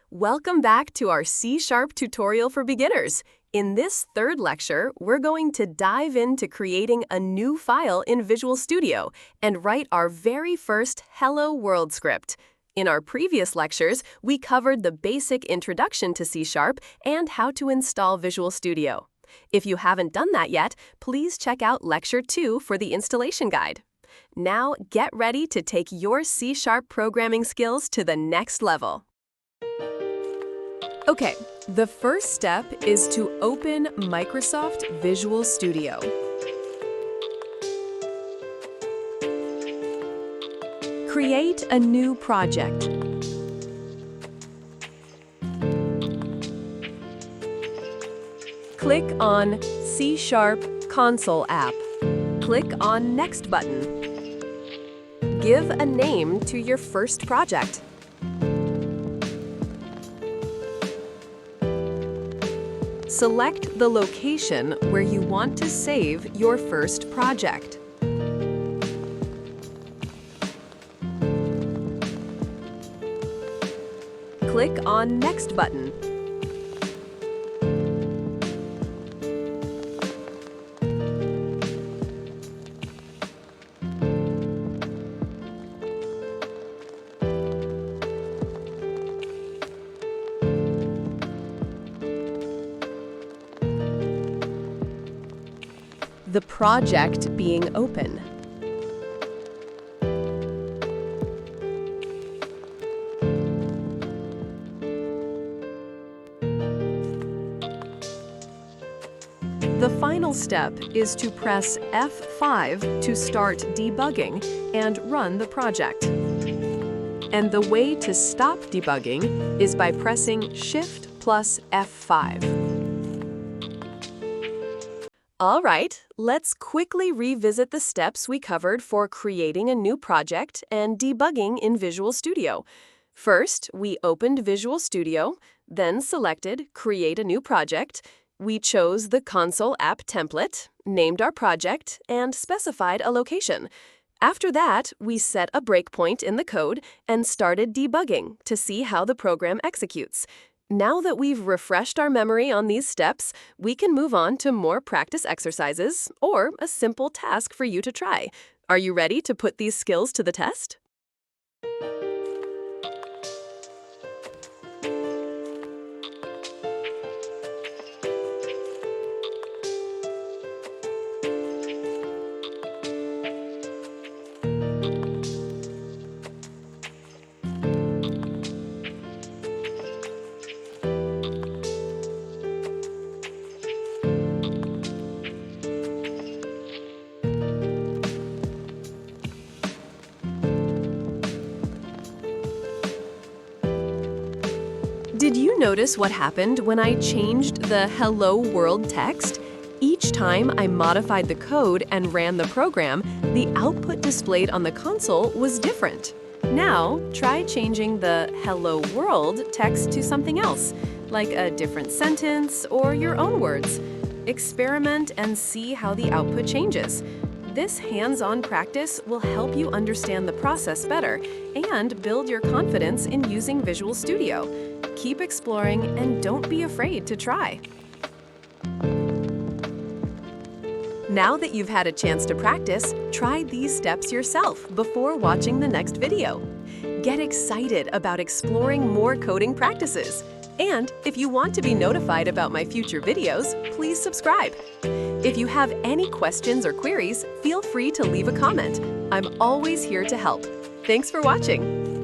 Welcome back to our C# tutorial for beginners. In this third lecture, we're going to dive into creating a new file in Visual Studio and write our very first Hello World script. In our previous lectures, we covered the basic introduction to C# and how to install Visual Studio. If you haven't done that yet, please check out Lecture 2 for the installation guide. Now, get ready to take your C# programming skills to the next level. Okay, the first step is to open Microsoft Visual Studio. Create a new project. Click on C# Console app. Click on Next button. Give a name to your first project. Select the location where you want to save your first project. Click on Next button. The project being open. The final step is to press F5 to start debugging and run the project. And the way to stop debugging is by pressing Shift plus F5. All right, let's quickly revisit the steps we covered for creating a new project and debugging in Visual Studio. First, we opened Visual Studio, then selected Create a New Project. We chose the Console app template, named our project, and specified a location. After that, we set a breakpoint in the code and started debugging to see how the program executes. Now that we've refreshed our memory on these steps, we can move on to more practice exercises or a simple task for you to try. Are you ready to put these skills to the test? Did you notice what happened when I changed the Hello World text? Each time I modified the code and ran the program, the output displayed on the console was different. Now, try changing the Hello World text to something else, like a different sentence or your own words. Experiment and see how the output changes. This hands-on practice will help you understand the process better and build your confidence in using Visual Studio. Keep exploring and don't be afraid to try. Now that you've had a chance to practice, try these steps yourself before watching the next video. Get excited about exploring more coding practices. And if you want to be notified about my future videos, please subscribe. If you have any questions or queries, feel free to leave a comment. I'm always here to help. Thanks for watching.